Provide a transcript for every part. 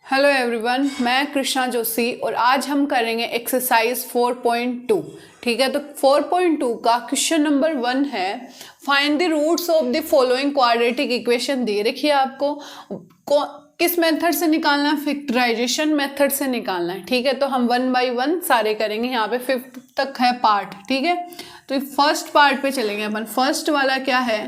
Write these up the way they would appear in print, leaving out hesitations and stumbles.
Hello everyone, मैं कृष्णा जोशी और आज हम करेंगे एक्सरसाइज 4.2। ठीक है, तो 4.2 का क्वेश्चन नंबर 1 है find the roots of the following quadratic equation दे रखी है आपको। किस मेथड से निकालना है? फैक्टराइजेशन मेथड से निकालना है। ठीक है, तो हम 1 बाय 1 सारे करेंगे। यहाँ पे 5th तक है पार्ट। ठीक है, तो फर्स्ट पार्ट पे चलेंगे अपन। फर्स्ट वाला क्या है?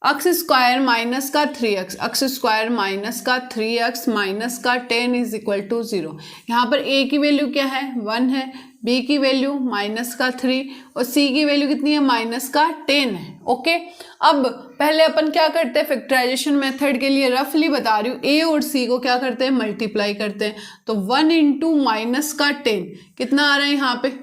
एक्स स्क्वायर माइनस का 3x, एक्स स्क्वायर माइनस का 3x माइनस का 10 इज इक्वल टू 0। यहाँ पर a की वैल्यू क्या है? 1 है, b की वैल्यू माइनस का 3 और c की वैल्यू कितनी है? माइनस का 10 है। ओके, अब पहले अपन क्या करते हैं? फैक्टराइजेशन मेथड के लिए रफली बता रही हूँ, a और c को क्या करते हैं? मल्टीप्लाई करते हैं। तो 1 इंटू माइनस का 10 कितना आ रहा है? यहाँ पे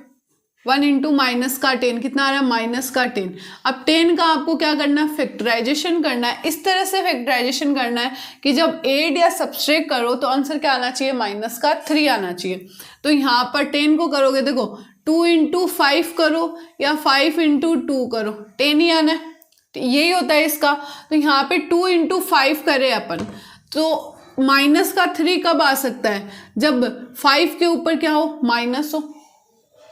1 इंटू माइनस का 10 कितना आ रहा है? माइनस का 10। अब 10 का आपको क्या करना है? फैक्टराइजेशन करना है। इस तरह से फैक्टराइजेशन करना है कि जब एड या सब्सट्रैक्ट करो तो आंसर क्या आना चाहिए? माइनस का 3 आना चाहिए। तो यहाँ पर 10 को करोगे, देखो 2 इंटू 5 करो या 5 इंटू 2 करो, 10 ही आना है। यही होता है इसका। तो यहाँ पे 2 इंटू 5 करे अपन, तो माइनस का 3 कब आ सकता है? जब 5 के ऊपर क्या हो? माइनस हो,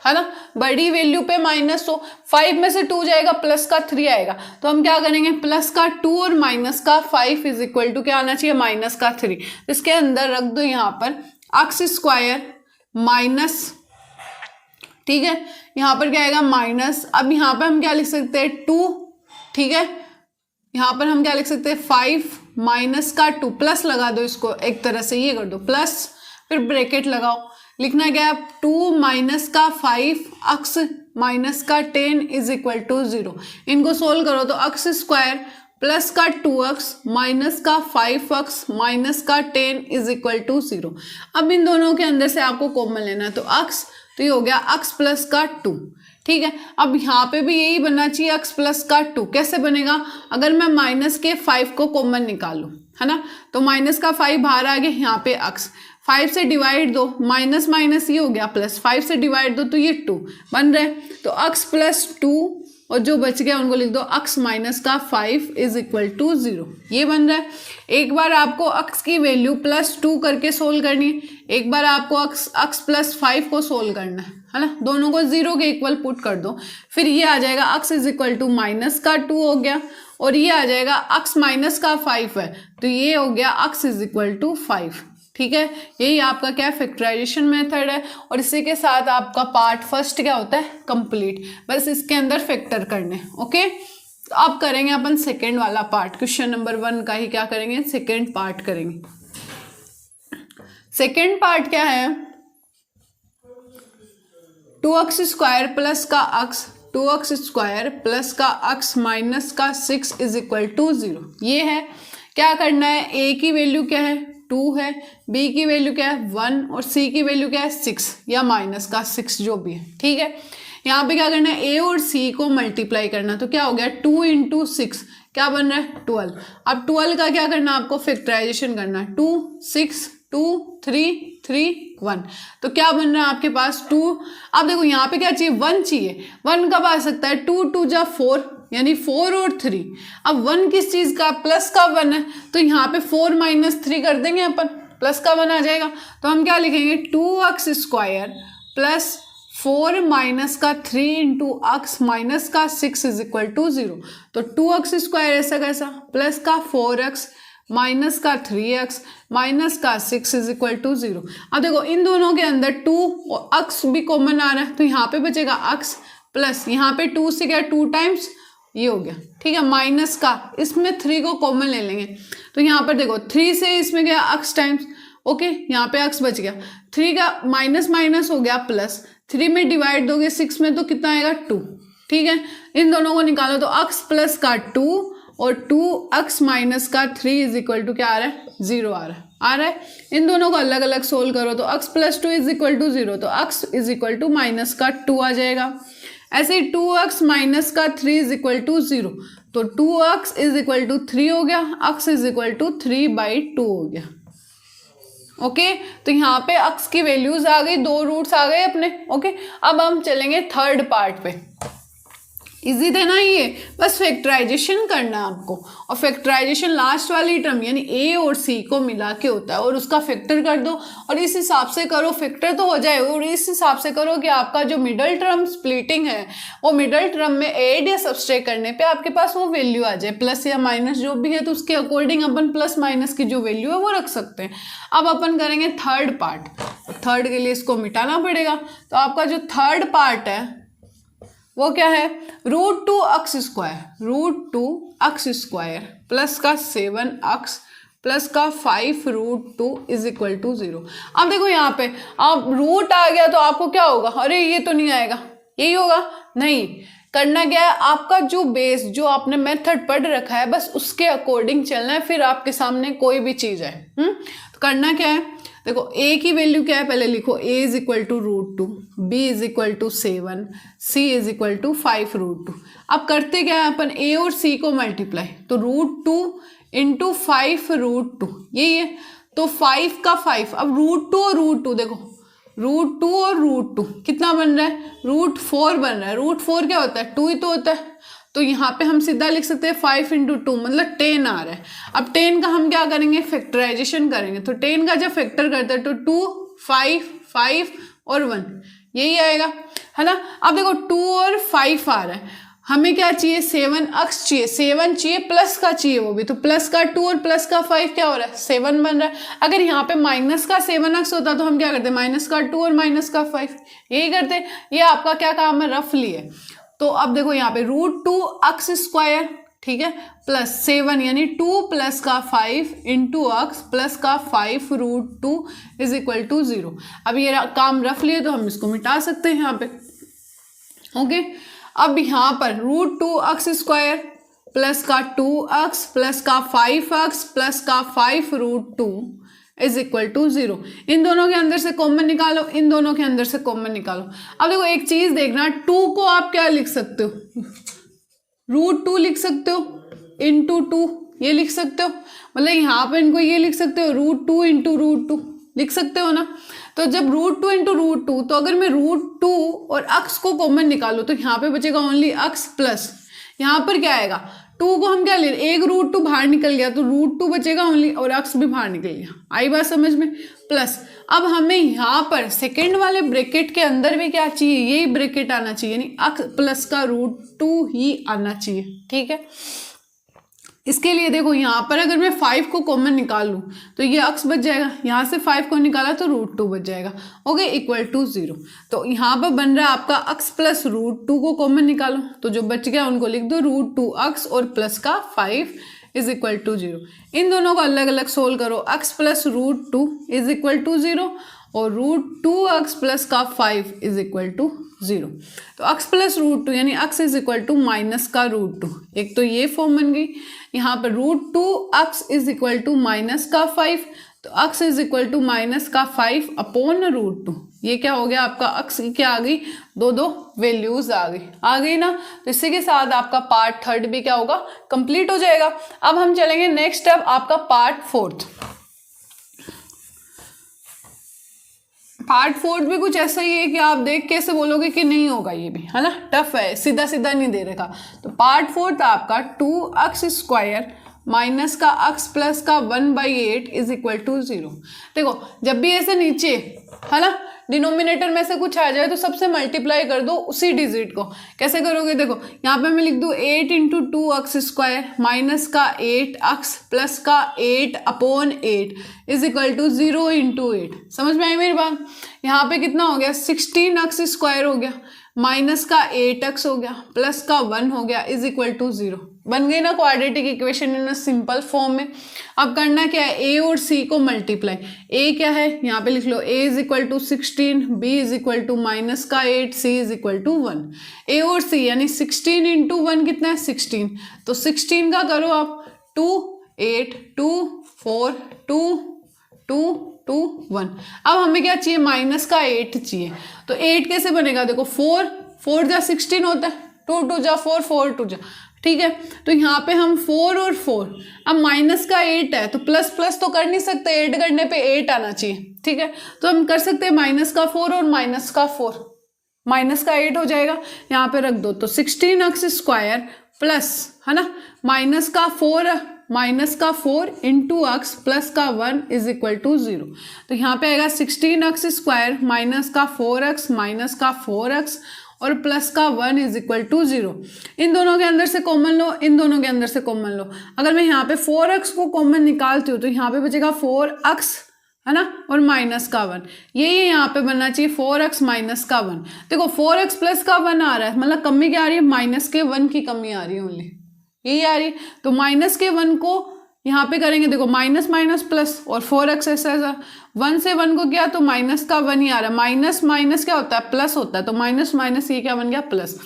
है ना, बड़ी वैल्यू पे माइनस हो। 5 में से 2 जाएगा, प्लस का 3 आएगा। तो हम क्या करेंगे? प्लस का 2 और माइनस का 5 इज इक्वल टू क्या आना चाहिए? माइनस का 3। इसके अंदर रख दो यहाँ पर एक्स स्क्वायर माइनस, ठीक है, यहाँ पर क्या आएगा? माइनस। अब यहाँ पर हम क्या लिख सकते हैं? 2। ठीक है, यहाँ पर हम क्या लिख सकते हैं? 5 माइनस का 2, प्लस लगा दो इसको एक तरह से, ये कर दो प्लस, फिर ब्रैकेट लगाओ। लिखना क्या है? 2 माइनस का 5 एक्स माइनस का 10 इज इक्वल टू 0। इनको सोल्व करो तो एक्स स्क्वायर प्लस का 2x माइनस का 5x माइनस का 10 इज इक्वल टू 0। अब इन दोनों के अंदर से आपको कॉमन लेना है, तो x, तो ये हो गया x प्लस का 2। ठीक है, अब यहाँ पे भी यही बनना चाहिए, x प्लस का 2। कैसे बनेगा? अगर मैं माइनस के 5 को कॉमन निकालूं, है ना, तो माइनस का 5 बाहर आ गया, यहाँ पे x 5 से डिवाइड दो, माइनस माइनस ये हो गया प्लस, 5 से डिवाइड दो तो ये 2 बन रहा है। तो x प्लस 2 और जो बच गया उनको लिख दो x माइनस का 5 इज इक्वल टू 0। ये बन रहा है। एक बार आपको x की वैल्यू प्लस 2 करके सोल्व करनी है, एक बार आपको x प्लस 5 को सोल्व करना है ना। दोनों को 0 के इक्वल पुट कर दो, फिर ये आ जाएगा x is equal to minus का 2 हो गया, और ये आ जाएगा x माइनस का 5 है, तो ये हो गया x इज इक्वल टू 5। ठीक है, यही आपका क्या फैक्टराइजेशन मेथड है। और इसी के साथ आपका पार्ट फर्स्ट क्या होता है? कंप्लीट। बस इसके अंदर फैक्टर करने। ओके, तो अब करेंगे अपन सेकेंड वाला पार्ट। क्वेश्चन नंबर 1 का ही क्या करेंगे? सेकेंड पार्ट करेंगे। सेकेंड पार्ट क्या है? 2x स्क्वायर प्लस का x, 2x स्क्वायर प्लस का x माइनस का 6 इज इक्वल टू 0। ये है। क्या करना है? a की वैल्यू क्या है? 2 है, b की वैल्यू क्या है? 1 और c की वैल्यू क्या है? 6 या माइनस का 6 जो भी है। ठीक है, यहाँ पे क्या करना है? a और c को मल्टीप्लाई करना। तो क्या हो गया? 2 इंटू 6 क्या बन रहा है? 12। अब 12 का क्या करना है? आपको फैक्टराइजेशन करना है। 2 6 2 3 3 1, तो क्या बन रहा है आपके पास? 2। अब देखो यहाँ पे क्या चाहिए? 1 चाहिए। 1 कब आ सकता है? 2 2 जा 4, यानी 4 और 3। अब 1 किस चीज का? प्लस का 1 है, तो यहाँ पे 4 माइनस 3 कर देंगे अपन, प्लस का 1 आ जाएगा। तो हम क्या लिखेंगे? 2x स्क्वायर प्लस 4 माइनस का 3 इंटू एक्स माइनस का 6 इज इक्वल टू 0। तो 2x स्क्वायर ऐसा कैसा? प्लस का 4x माइनस का 3x माइनस का 6 इज इक्वल टू 0। अब देखो इन दोनों के अंदर 2 और x भी कॉमन आ रहा है, तो यहाँ पे बचेगा x प्लस, यहाँ पे 2 से क्या? 2 टाइम्स, ये हो गया। ठीक है, माइनस का, इसमें 3 को कॉमन ले लेंगे, तो यहाँ पर देखो 3 से इसमें गया x टाइम्स। ओके, यहाँ पे x बच गया। 3 का माइनस माइनस हो गया प्लस, 3 में डिवाइड दोगे 6 में तो कितना आएगा? 2। ठीक है, इन दोनों को निकालो तो x प्लस का 2 और 2x माइनस का 3 इज इक्वल टू क्या आ रहा है? 0 आ रहा है। इन दोनों को अलग अलग सोल्व करो तो x plus 2 is equal to 0, तो x is equal to minus का 2 आ जाएगा। ऐसे ही 2x माइनस का 3 इज इक्वल टू 0, तो 2x इज इक्वल टू 3 हो गया, x इज इक्वल टू 3/2 हो गया। ओके, तो यहाँ पे x की वैल्यूज आ गई, 2 रूट्स आ गए अपने। ओके, अब हम चलेंगे थर्ड पार्ट पे। इजी थे ना ये, बस फैक्टराइजेशन करना है आपको, और फैक्टराइजेशन लास्ट वाली टर्म यानी ए और सी को मिला के होता है और उसका फैक्टर कर दो और इस हिसाब से करो, फैक्टर तो हो जाए और इस हिसाब से करो कि आपका जो मिडल टर्म स्प्लिटिंग है वो मिडल टर्म में ऐड या सब्सट्रैक्ट करने पे आपके पास वो वैल्यू आ जाए, प्लस या माइनस जो भी है, तो उसके अकॉर्डिंग अपन प्लस माइनस की जो वैल्यू है वो रख सकते हैं। अब अपन करेंगे थर्ड पार्ट, थर्ड के लिए इसको मिटाना पड़ेगा, तो आपका जो थर्ड पार्ट है वो क्या है, √2x² प्लस का 7x प्लस का 5√2 इज इक्वल टू 0। अब देखो यहाँ पे अब रूट आ गया तो आपको क्या होगा, अरे ये तो नहीं आएगा, यही होगा, नहीं, करना क्या है, आपका जो बेस जो आपने मेथड पढ़ रखा है बस उसके अकॉर्डिंग चलना है, फिर आपके सामने कोई भी चीज़ है। तो करना क्या है, देखो a की वैल्यू क्या है, पहले लिखो a is equal to √2, b is equal to 7, c is equal to 5√2। अब करते क्या है अपन, a और c को मल्टीप्लाई, तो √2 इंटू 5√2 यही है, तो 5 का 5, अब √2 और √2 देखो, √2 और √2 कितना बन रहा है, √4 बन रहा है। √4 क्या होता है, 2 ही तो होता है, तो यहाँ पे हम सीधा लिख सकते हैं 5 × 2 मतलब 10 आ रहा है। अब 10 का हम क्या करेंगे, फैक्टराइजेशन करेंगे, तो 10 का जब फैक्टर करते हैं तो 2, 5, 5 और 1 यही आएगा, है ना। अब देखो 2 और 5 आ रहा है, हमें क्या चाहिए, 7x चाहिए, 7 चाहिए प्लस का चाहिए वो भी, तो प्लस का 2 और प्लस का 5 क्या हो रहा है, 7 बन रहा है। अगर यहाँ पे माइनस का 7x होता तो हम क्या करते, माइनस का 2 और माइनस का 5 यही करते, ये आपका क्या काम है, रफली है। तो अब देखो यहाँ पे √2x², ठीक है, प्लस 7 यानी 2 प्लस का 5 इंटू x प्लस का 5√2 इज इक्वल टू 0। अब ये काम रफली है तो हम इसको मिटा सकते हैं यहाँ पे, ओके। अब यहाँ पर √2x² प्लस का 2x प्लस का 5x प्लस का 5√2 इज इक्वल टू 0। इन दोनों के अंदर से कॉमन निकालो, इन दोनों के अंदर से कॉमन निकालो। अब देखो एक चीज देखना, 2 को आप क्या लिख सकते हो, √2 लिख सकते हो, इंटू 2 ये लिख सकते हो, मतलब यहाँ पे इनको ये लिख सकते हो, √2 इंटू √2 लिख सकते हो ना। तो जब √2 इंटू √2, तो अगर मैं √2 और x को कॉमन निकालो तो यहाँ पे बचेगा ओनली x प्लस, यहाँ पर क्या आएगा, 2 को हम क्या ले रहे, एक √2 बाहर निकल गया तो √2 बचेगा ओनली और x भी बाहर निकल गया, आई बात समझ में, प्लस। अब हमें यहाँ पर सेकेंड वाले ब्रैकेट के अंदर भी क्या चाहिए, यही ब्रैकेट आना चाहिए, यानी x प्लस का √2 ही आना चाहिए, ठीक है। इसके लिए देखो यहाँ पर अगर मैं 5 को कॉमन निकालूं तो ये x बच जाएगा, यहाँ से 5 को निकाला तो √2 बच जाएगा, ओके, इक्वल टू 0। तो यहाँ पर बन रहा है आपका x प्लस √2 को कॉमन निकालो, तो जो बच गया उनको लिख दो √2x और प्लस का 5 इज इक्वल टू 0। इन दोनों को अलग अलग सोल्व करो, x plus √2 is equal to 0 और √2x प्लस का 5 इज इक्वल टू 0। तो x प्लस √2 यानी x is equal to minus का √2, एक तो ये फॉर्म बन गई। यहाँ पर √2x is equal to minus का 5, तो x is equal to minus का 5 अपॉन √2, ये क्या हो गया आपका, x की क्या आ गई, दो वैल्यूज आ गई ना। तो इसी के साथ आपका पार्ट थर्ड भी क्या होगा, कंप्लीट हो जाएगा। अब हम चलेंगे नेक्स्ट स्टेप आपका पार्ट फोर्थ। पार्ट फोर्थ भी कुछ ऐसा ही है कि आप देख कैसे बोलोगे कि नहीं होगा, ये भी है ना, टफ है, सीधा सीधा नहीं दे रखा। तो पार्ट फोर्थ आपका 2x² माइनस का x प्लस का 1/8 इज इक्वल टू 0। देखो जब भी ऐसे नीचे है ना डिनोमिनेटर में से कुछ आ जाए तो सबसे मल्टीप्लाई कर दो उसी डिजिट को। कैसे करोगे, देखो यहाँ पे मैं लिख दूँ 8 इंटू 2x² माइनस का 8x प्लस का 8 upon 8 is equal to 0 into 8। समझ में आई मेरी बात। यहाँ पे कितना हो गया, 16x² हो गया माइनस का 8x हो गया प्लस का 1 हो गया इज इक्वल टू 0। बन गई ना quadratic equation in simple form में। अब करना क्या है, a और c को मल्टीप्लाई। a क्या है यहाँ पे लिख लो, a is equal to 16, b is equal to minus का 8, c is equal to 1। a और c यानी 16 इंटू 1 कितना है 16, तो 16 का करो आप 2 8 2 4 2 2 2 1। अब हमें क्या चाहिए, माइनस का 8 चाहिए। तो 8 कैसे बनेगा, देखो 4 जा 16 होता है, 2 2 जा 4 4 2 जा, ठीक है। तो यहाँ पे हम 4 और 4, अब माइनस का 8 है तो प्लस प्लस तो कर नहीं सकते, ऐड करने पे 8 आना चाहिए, ठीक है। तो हम कर सकते हैं माइनस का 4 और माइनस का 4, माइनस का 8 हो जाएगा, यहाँ पे रख दो। तो 16x स्क्वायर प्लस, है ना, माइनस का 4 इंटू एक्स प्लस का 1 इज इक्वल टू 0। तो यहाँ पे आएगा 16x स्क्वायर माइनस का 4x माइनस का 4x और प्लस का 1 इज इक्वल टू 0। इन दोनों के अंदर से कॉमन लो, इन दोनों के अंदर से कॉमन लो। अगर मैं यहाँ पे 4x को कॉमन निकालती हूँ तो यहाँ पे बचेगा 4x, है ना, और माइनस का 1। ये यहाँ पे बनना चाहिए 4x माइनस का 1। देखो 4x प्लस का 1 आ रहा है, मतलब कमी क्या आ रही है, माइनस के 1 की कमी आ रही है, ओनली यही आ रही है। तो माइनस के 1 को यहाँ पे करेंगे, देखो माइनस माइनस प्लस और 4x ऐसा 1 से 1 को किया तो माइनस का 1 ही आ रहा है। माइनस माइनस क्या होता है, प्लस होता है, तो माइनस माइनस ये क्या बन गया, प्लस।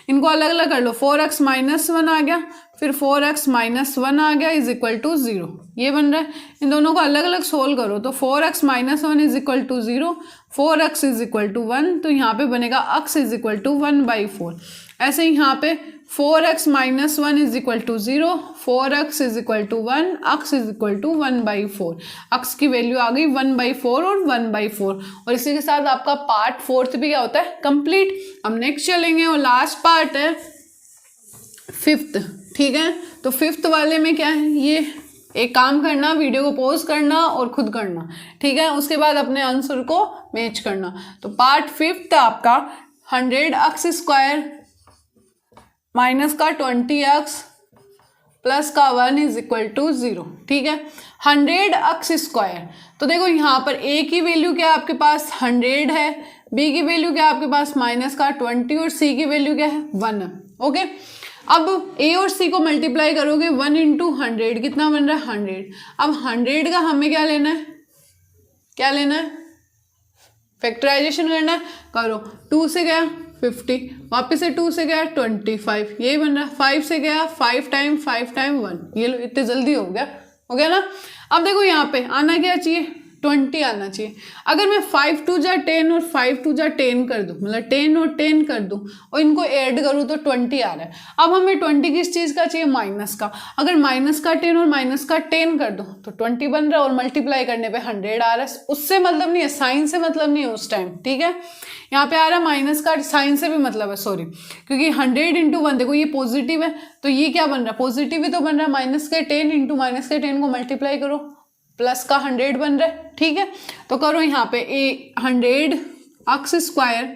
इनको अलग अलग कर लो, 4x माइनस 1 आ गया, फिर 4x माइनस 1 आ गया इज इक्वल टू 0, ये बन रहा है। इन दोनों को अलग अलग सोल्व करो तो 4x minus 1 is equal to 0, 4x is equal to 1, तो यहाँ पे बनेगा x इज इक्वल टू 1/4। ऐसे ही यहाँ पे 4x minus 1 is equal to 0, 4x is equal to 1, x is equal to 1/4। x की वैल्यू आ गई 1/4 और 1/4। और इसी के साथ आपका पार्ट 4 भी क्या होता है, कंप्लीट। अब नेक्स्ट चलेंगे और लास्ट पार्ट है 5th, ठीक है। तो 5th वाले में क्या है, ये एक काम करना, वीडियो को पॉज करना और खुद करना, ठीक है। उसके बाद अपने आंसर को मैच करना। तो पार्ट 5th आपका 100x स्क्वायर माइनस का 20x प्लस का 1 इज इक्वल टू 0, ठीक है। 100x स्क्वायर, तो देखो यहाँ पर a की वैल्यू क्या है आपके पास 100 है, b की वैल्यू क्या है आपके पास माइनस का 20 और c की वैल्यू क्या है 1 है, ओके। अब a और c को मल्टीप्लाई करोगे 1 इंटू 100 कितना बन रहा है 100। अब 100 का हमें क्या लेना है, क्या लेना है, फैक्टराइजेशन करना है, करो। 2 से गया 50, वापस से 2 से गया 25, यही बन रहा है। 5 से गया 5 टाइम 1, ये लो इतने जल्दी हो गया ना। अब देखो यहाँ पे आना क्या चाहिए, 20 आना चाहिए। अगर मैं 5 2 जा 10 और 5 2 जा 10 कर दूं, मतलब 10 और 10 कर दूं और इनको ऐड करूं तो 20 आ रहा है। अब हमें 20 किस चीज़ का चाहिए, माइनस का। अगर माइनस का 10 और माइनस का 10 कर दूं तो 20 बन रहा है और मल्टीप्लाई करने पे 100 आ रहा है। उससे मतलब नहीं है, साइन से मतलब नहीं है उस टाइम, ठीक है। यहाँ पे आ रहा है माइनस का, साइन से भी मतलब है, सॉरी, क्योंकि 100 इंटू 1, देखो ये पॉजिटिव है तो ये क्या बन रहा है, पॉजिटिव ही तो बन रहा है। माइनस के 10 इंटू माइनस के 10 को मल्टीप्लाई करो, प्लस का 100 बन रहा है, ठीक है। तो करो यहाँ पे 100x स्क्वायर,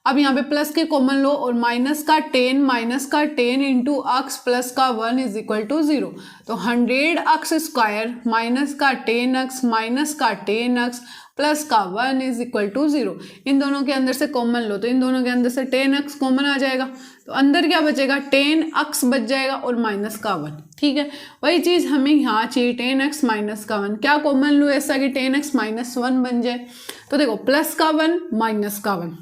अब यहाँ पे प्लस के कॉमन लो और माइनस का 10 इंटू एक्स प्लस का 1 इज इक्वल टू 0। तो 100x स्क्वायर माइनस का 10x माइनस का 10x प्लस का 1 इज इक्वल टू 0। इन दोनों के अंदर से कॉमन लो तो इन दोनों के अंदर से 10x कॉमन आ जाएगा, तो अंदर क्या बचेगा 10x बच जाएगा और माइनस का 1, ठीक है। वही चीज़ हमें यहाँ चाहिए 10x माइनस का 1। क्या कॉमन लो ऐसा कि 10x माइनस 1 बन जाए, तो देखो प्लस का 1 माइनस का 1,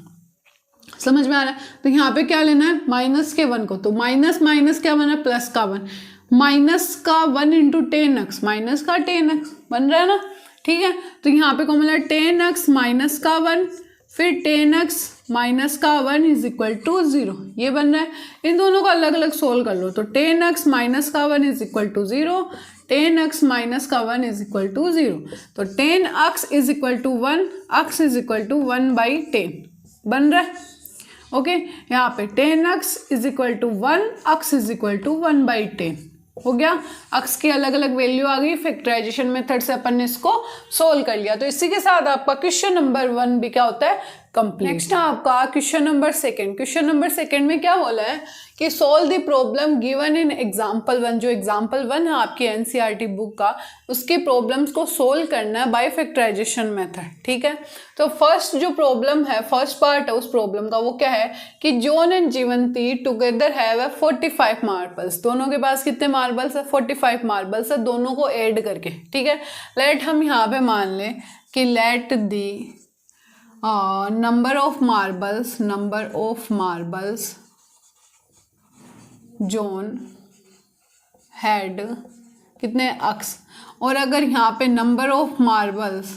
समझ में आ रहा है। तो यहाँ पे क्या लेना है, माइनस के 1 को, तो माइनस माइनस क्या बना है, प्लस का 1, माइनस का 1 इंटू 10x, माइनस का 10x बन रहा है ना, ठीक है। तो यहाँ पे कॉमन है 10x माइनस का 1, फिर 10x माइनस का 1 इज इक्वल टू 0, ये बन रहा है। इन दोनों को अलग अलग सोल्व कर लो, तो 10x माइनस का 1 is equal to 0, 10x minus का 1 इज इक्वल टू 0। तो 10x is equal to 1, x is equal to 1/10 बन रहा है, ओके। यहाँ पे 10x is equal to 1, x is equal to 1/10 हो गया। x की अलग अलग वैल्यू आ गई, फैक्टराइजेशन मेथड से अपन ने इसको सोल्व कर लिया। तो इसी के साथ आपका क्वेश्चन नंबर 1 भी क्या होता है, कंप्लीट। नेक्स्ट है आपका क्वेश्चन नंबर 2। क्वेश्चन नंबर 2 में क्या बोला है कि solve the problem given in example 1। जो एग्जाम्पल 1 है आपकी एनसीईआरटी बुक का, उसकी प्रॉब्लम्स को सोल्व करना है बाय फैक्टराइजेशन मेथड, ठीक है। तो फर्स्ट जो प्रॉब्लम है, फर्स्ट पार्ट है उस प्रॉब्लम का, वो क्या है कि John and Jivanti together have 45 marbles. दोनों के पास कितने मार्बल्स है, 45 मार्बल्स है, दोनों को ऐड करके, ठीक है। लेट हम यहाँ पे मान लें कि let the number of marbles John had कितने x, और अगर यहाँ पे नंबर ऑफ मार्बल्स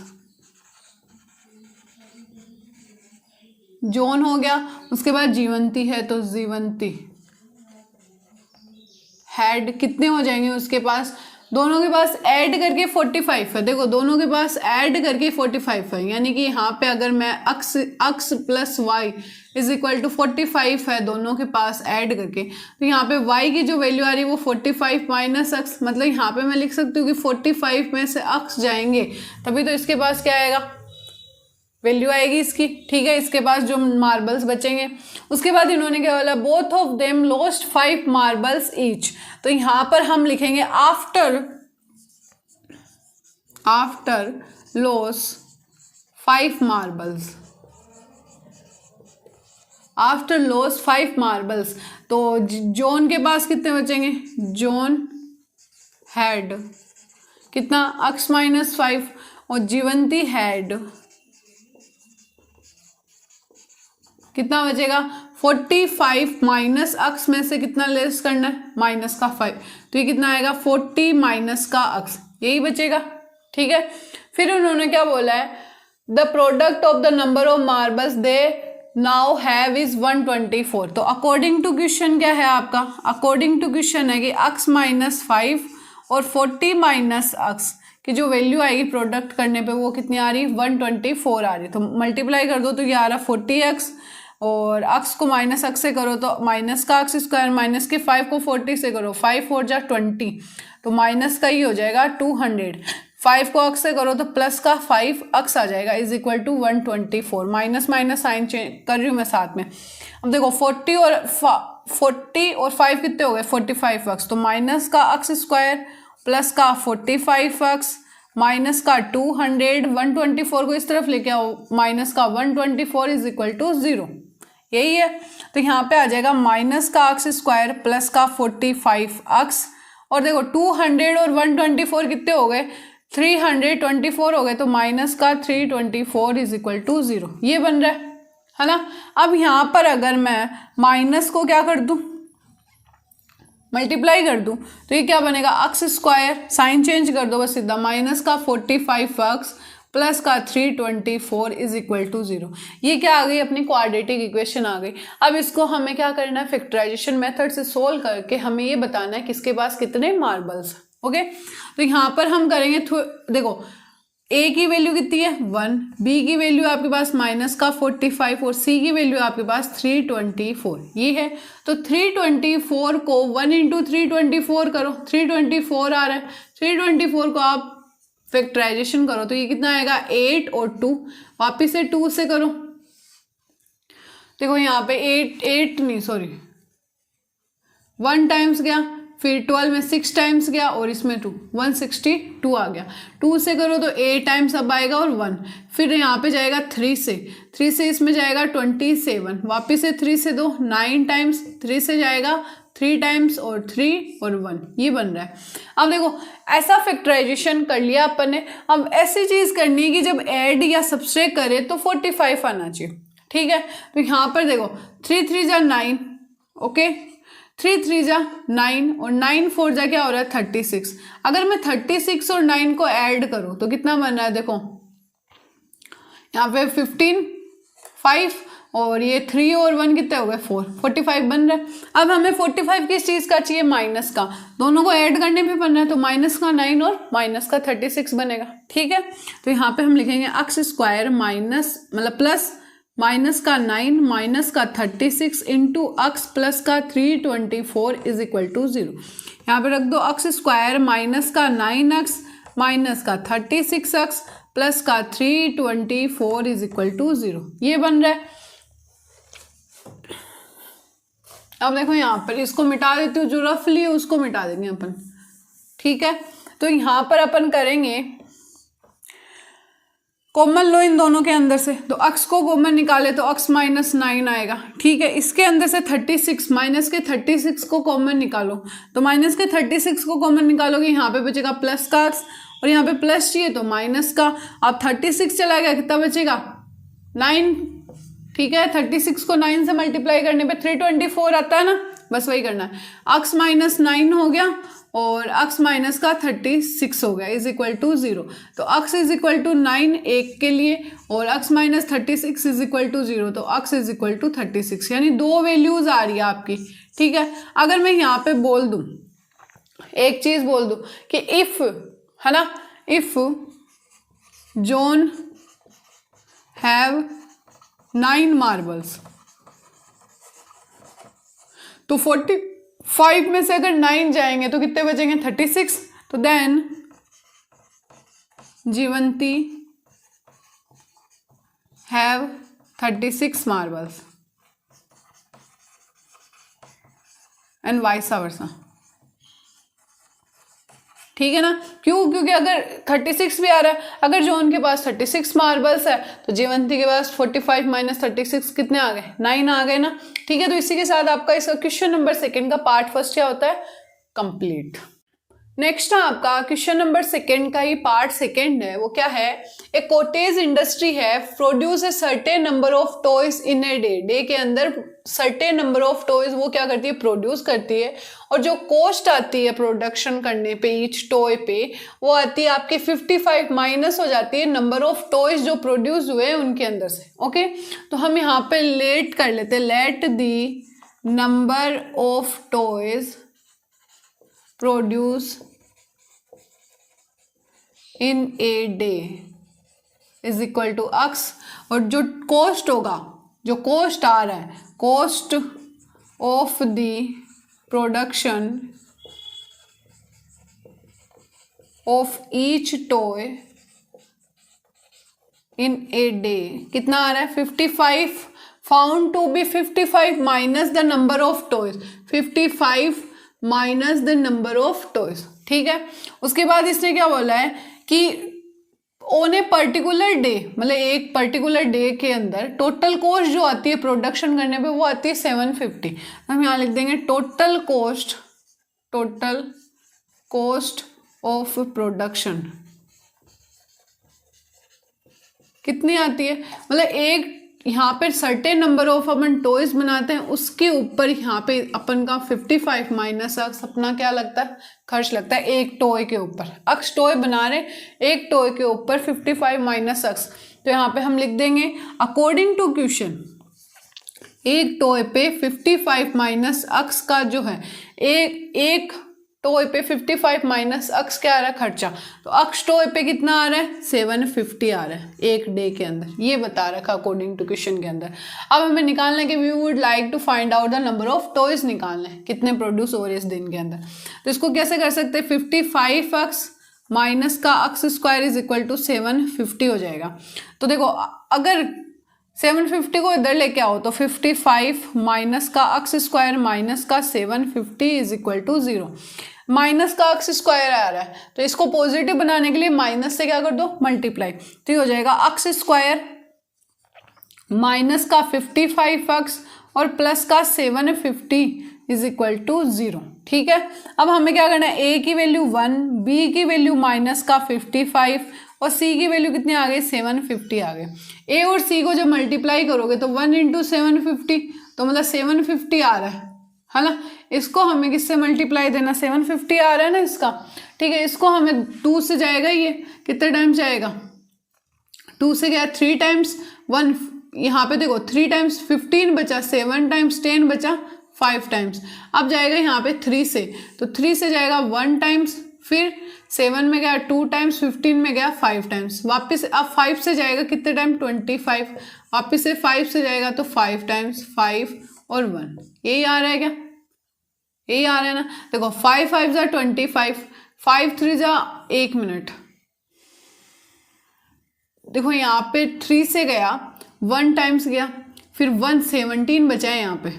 जॉन हो गया, उसके बाद जीवंती है तो जीवंती हैड कितने हो जाएंगे उसके पास दोनों के पास ऐड करके 45 है। देखो दोनों के पास ऐड करके 45 है, यानी कि यहाँ पे अगर मैं x plus y is equal to 45 है दोनों के पास ऐड करके, तो यहाँ पे y की जो वैल्यू आ रही है वो 45 माइनस x, मतलब यहाँ पे मैं लिख सकती हूँ कि 45 में से x जाएंगे तभी तो इसके पास क्या आएगा, वैल्यू आएगी इसकी। ठीक है, इसके पास जो मार्बल्स बचेंगे। उसके बाद इन्होंने क्या बोला, both of them lost 5 marbles each. तो यहां पर हम लिखेंगे after loss 5 marbles, after loss 5 marbles. तो जॉन के पास कितने बचेंगे, जॉन हैड कितना x माइनस 5 और जीवंती हैड कितना बचेगा 45 माइनस x में से कितना लेस करना है, माइनस का 5, तो ये कितना आएगा 40 माइनस का x, यही बचेगा। ठीक है, फिर उन्होंने क्या बोला है, the product of the number of marbles they now have is 124। तो अकॉर्डिंग टू क्वेश्चन क्या है आपका, अकॉर्डिंग टू क्वेश्चन है कि x माइनस 5 और 40 माइनस x की जो वैल्यू आएगी प्रोडक्ट करने पे वो कितनी आ रही है, 124 आ रही है। तो मल्टीप्लाई कर दो तो ये आ रहा 40x और x को माइनस x से करो तो माइनस का x स्क्वायर, माइनस के 5 को 40 से करो, 5 4 जा 20, तो माइनस का ही हो जाएगा 200, 5 को x से करो तो प्लस का 5x आ जाएगा is equal to 124। Minus minus sign change कर रही हूँ मैं साथ में। अब देखो 40 और 5 कितने हो गए 45x, तो माइनस का x स्क्वायर प्लस का 45x माइनस का 200, 124 को इस तरफ लेके आओ, माइनस का 124 इज इक्वल टू 0, यही है। तो यहाँ पे आ जाएगा माइनस का x स्क्वायर प्लस का 45x, और देखो 200 और 124 कितने हो गए 324 हो गए, तो माइनस का 324 इज इक्वल टू 0, ये बन रहा है ना। अब यहाँ पर अगर मैं माइनस को क्या कर दूँ, मल्टीप्लाई कर दूं, तो ये क्या बनेगा x स्क्वायर, साइन चेंज कर दो बस सीधा, माइनस का 45x प्लस का 324 इज इक्वल टू 0। ये क्या आ गई, अपनी क्वाड्रेटिक इक्वेशन आ गई। अब इसको हमें क्या करना है, फैक्टराइजेशन मेथड से सोल्व करके हमें ये बताना है किसके पास कितने मार्बल्स। ओके, तो यहाँ पर हम करेंगे, देखो a की वैल्यू कितनी है 1, b की वैल्यू आपके पास माइनस का 45 और c की वैल्यू आपके पास 324, ये है। तो 324 को 1 इंटू 324 करो, 324 आ रहा है, 324 को आप फैक्टराइजेशन करो तो ये कितना आएगा 8 और 2, वापिस से 2 से करो, देखो यहाँ पे 8 नहीं सॉरी 1 टाइम्स गया, फिर 12 में 6 टाइम्स गया और इसमें 2, 162 आ गया। 2 से करो तो 8 टाइम्स अब आएगा और 1, फिर यहाँ पे जाएगा 3 से इसमें जाएगा 27, वापिस से 3 से 2 9 टाइम्स, 3 से जाएगा 3 टाइम्स और 3 और 1, ये बन रहा है। अब देखो ऐसा फैक्टराइजेशन कर लिया अपन ने। अब ऐसी चीज़ करनी है कि जब ऐड या सब्सट्रैक्ट करे तो 45 आना चाहिए। ठीक है, तो यहाँ पर देखो 3 3 जा 9, ओके 3 3 जा 9 और 9 4 जा क्या हो रहा है 36। अगर मैं 36 और 9 को ऐड करूं तो कितना बन रहा है, देखो यहाँ पे 15 5 और ये 3 और 1 कितने हो गए 4, 45 बन रहा है। अब हमें 45 किस चीज़ का चाहिए, माइनस का, दोनों को ऐड करने पे बन रहा है, तो माइनस का 9 और माइनस का 36 बनेगा। ठीक है, तो यहाँ पे हम लिखेंगे x स्क्वायर माइनस मतलब प्लस माइनस का 9 माइनस का 36 इंटू x प्लस का 324 इज इक्वल टू 0। यहाँ पे रख दो x स्क्वायर माइनस का 9x माइनस का 36x प्लस का 324 इज इक्वल टू 0, ये बन रहा है। अब देखो यहाँ पर इसको मिटा देती हूँ, जो रफली है उसको मिटा देंगे अपन। ठीक है, तो यहाँ पर अपन करेंगे कॉमन लो इन दोनों के अंदर से, तो x को कॉमन निकाले तो x माइनस 9 आएगा। ठीक है, इसके अंदर से 36 माइनस के 36 को कॉमन निकालो, तो माइनस के 36 को कॉमन निकालोगे यहाँ पे बचेगा प्लस का x और यहाँ पे प्लस चाहिए तो माइनस का। अब 36 चला गया, कितना बचेगा 9। ठीक है, 36 को 9 से मल्टीप्लाई करने पे 324 आता है ना, बस वही करना है। x माइनस 9 हो गया और x माइनस का 36 हो गया इज इक्वल टू 0। तो x इज इक्वल टू 9 एक के लिए और x minus 36 is equal to 0, तो x इज इक्वल टू 36, यानी 2 वैल्यूज आ रही है आपकी। ठीक है, अगर मैं यहाँ पे बोल दूँ एक चीज बोल दो कि इफ, है ना, इफ जॉन हैव 9 मार्बल्स, तो 45 में से अगर 9 जाएंगे तो कितने बचेंगे? 36। तो then Jivanti have 36 marbles and vice versa. ठीक है ना? क्यों? क्योंकि अगर 36 भी आ रहा है, अगर जॉन के पास 36 मार्बल्स है तो जीवंती के पास 45 माइनस 36 कितने आ गए? 9 आ गए ना। ठीक है, तो इसी के साथ आपका इसका क्वेश्चन नंबर 2 का पार्ट फर्स्ट क्या होता है? कंप्लीट। नेक्स्ट है आपका क्वेश्चन नंबर 2 का ही पार्ट 2 है, वो क्या है? ए कॉटेज इंडस्ट्री है produce a certain number of toys in a day. Day के अंदर सर्टेन नंबर ऑफ टॉयज वो क्या करती है? प्रोड्यूस करती है। और जो कॉस्ट आती है प्रोडक्शन करने पे ईच टॉय पे, वो आती है आपके 55 माइनस हो जाती है नंबर ऑफ टॉयज जो प्रोड्यूस हुए हैं उनके अंदर से। ओके, तो हम यहाँ पे लेट कर लेते हैं, let the number of toys produce in a day is equal to x, और जो कॉस्ट होगा, जो कॉस्ट आ रहा है, cost of the production of each toy in a day कितना आ रहा है? 55 found to be 55 minus the number of toys, 55 minus the number of toys. ठीक है, उसके बाद इसने क्या बोला है कि ऑन ए पर्टिकुलर डे, मतलब एक पर्टिकुलर डे के अंदर टोटल कॉस्ट जो आती है प्रोडक्शन करने पे वो आती है 750। हम यहाँ लिख देंगे टोटल कॉस्ट ऑफ प्रोडक्शन कितनी आती है? मतलब एक यहाँ पे certain number of upon toys बनाते हैं, उसके ऊपर यहाँ पे अपन का 55 माइनस अक्स अपना क्या लगता है? खर्च लगता है एक टॉय के ऊपर। अक्स टॉय बना रहे, एक टॉय के ऊपर 55 माइनस अक्स, तो यहाँ पे हम लिख देंगे अकॉर्डिंग टू क्वेश्चन एक टॉय पे 55 माइनस अक्स का जो है, एक टॉय पे 55 माइनस अक्स क्या आ रहा है? खर्चा। तो अक्स टॉय पे कितना आ रहा है? 750 आ रहा है एक डे के अंदर, ये बता रखा अकॉर्डिंग टू क्वेश्चन के अंदर। अब हमें निकालना है कि we would like to find out the number of toys, निकालना है कितने प्रोड्यूस हो रहे हैं इस दिन के अंदर। तो इसको कैसे कर सकते हैं? 55 अक्स माइनस का अक्स स्क्वायर इज इक्वल टू 750 हो जाएगा। तो देखो, अगर 750 को इधर लेके आओ तो 55 माइनस का अक्स स्क्वायर माइनस का 750 इज इक्वल टू 0। माइनस का अक्स स्क्वायर आ रहा है तो इसको पॉजिटिव बनाने के लिए माइनस से क्या कर दो? मल्टीप्लाई। तो ये हो जाएगा अक्स स्क्वायर माइनस का 55 अक्स और प्लस का 750 इज इक्वल टू 0। ठीक है, अब हमें क्या करना है? ए की वैल्यू 1, बी की वैल्यू माइनस का 55 और सी की वैल्यू कितनी आ गई? 750 आ गए। ए और सी को जब मल्टीप्लाई करोगे तो 1 इंटू 750, तो मतलब 750 आ रहा है ना। इसको हमें किससे मल्टीप्लाई देना? 750 आ रहा है ना इसका। ठीक है, इसको हमें 2 से जाएगा, ये कितने टाइम्स जाएगा? 2 से गया 3 टाइम्स 1, यहाँ पे देखो 3 टाइम्स 15 बचा, 7 टाइम्स 10 बचा 5 टाइम्स। अब जाएगा यहाँ पे 3 से, तो 3 से जाएगा 1 टाइम्स, फिर 7 में गया 2 टाइम्स, 15 में गया 5 टाइम्स, वापस अब 5 से जाएगा कितने टाइम? 25, वापस से 5 से जाएगा तो 5 टाइम्स, 5 और 1, यही आ रहा है क्या? यही आ रहा है ना। देखो 5 5 जा 25, 5 3 जा 1 मिनट। देखो यहाँ पे 3 से गया 1 टाइम्स गया, फिर 1 17 बचा है यहाँ पे,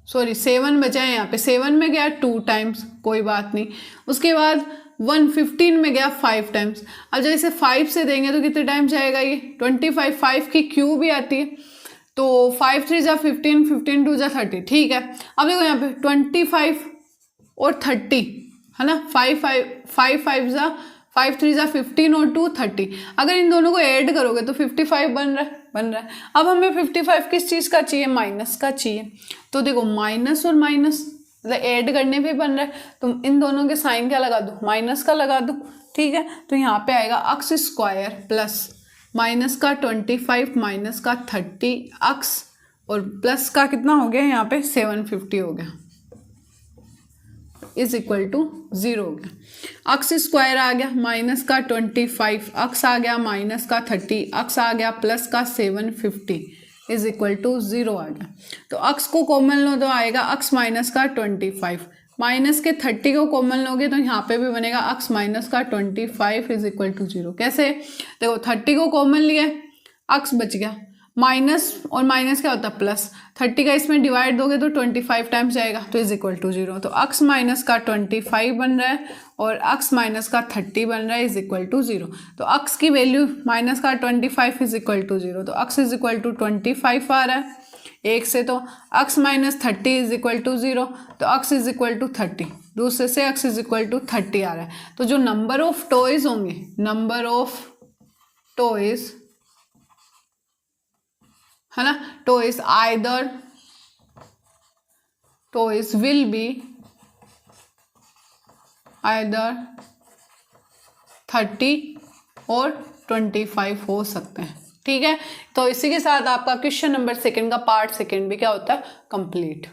सॉरी 7 बचा है यहाँ पे, 7 में गया 2 टाइम्स, कोई बात नहीं। उसके बाद 1 15 में गया 5 टाइम्स। अब जैसे 5 से देंगे तो कितने टाइम जाएगा ये? 25, 5 की क्यू भी आती है, तो 5 3 जा 15, 15 2 जा 30। ठीक है, अब देखो यहाँ पे 25 और 30 है ना, 5 5 जा 5 3 जा 15 और 2 30। अगर इन दोनों को ऐड करोगे तो 55 बन रहा है। अब हमें 55 किस चीज़ का चाहिए? माइनस का चाहिए। तो देखो माइनस और माइनस मतलब ऐड करने पे बन रहा है, तो इन दोनों के साइन क्या लगा दूँ? माइनस का लगा दूँ। ठीक है, तो यहाँ पे आएगा अक्स स्क्वायर प्लस माइनस का 25 माइनस का 30 अक्स और प्लस का कितना हो गया यहाँ पे? 750 हो गया। इज इक्वल टू 0 हो गया। अक्स स्क्वायर आ गया माइनस का 25, अक्स आ गया माइनस का 30, अक्स आ गया प्लस का 750 इज इक्वल टू 0 आ गया। तो अक्स को कॉमन लो तो आएगा अक्स माइनस का 25, माइनस के 30 को कॉमन लोगे तो यहाँ पे भी बनेगा अक्स माइनस का 25 इज इक्वल टू 0। कैसे? देखो 30 को कॉमन लिए, अक्स बच गया, माइनस और माइनस क्या होता है प्लस, 30 का इसमें डिवाइड दोगे तो 25 टाइम्स जाएगा तो इज इक्वल टू 0। तो अक्स माइनस का 25 बन रहा है और अक्स माइनस का 30 बन रहा है इज इक्वल टू 0। तो अक्स की वैल्यू माइनस का 25 इज इक्वल टू 0, तो अक्स इज इक्वल टू 25 आ रहा है एक से, तो x minus 30 is equal to 0, तो अक्स इज इक्वल टू 30, दूसरे से अक्स इज इक्वल टू 30 आ रहा है। तो जो नंबर ऑफ टॉयज होंगे, नंबर ऑफ टॉयज है ना, toys either toys will be either 30 और 25 हो सकते हैं। ठीक है, तो इसी के साथ आपका क्वेश्चन नंबर 2 का पार्ट 2 भी क्या होता है कंप्लीट।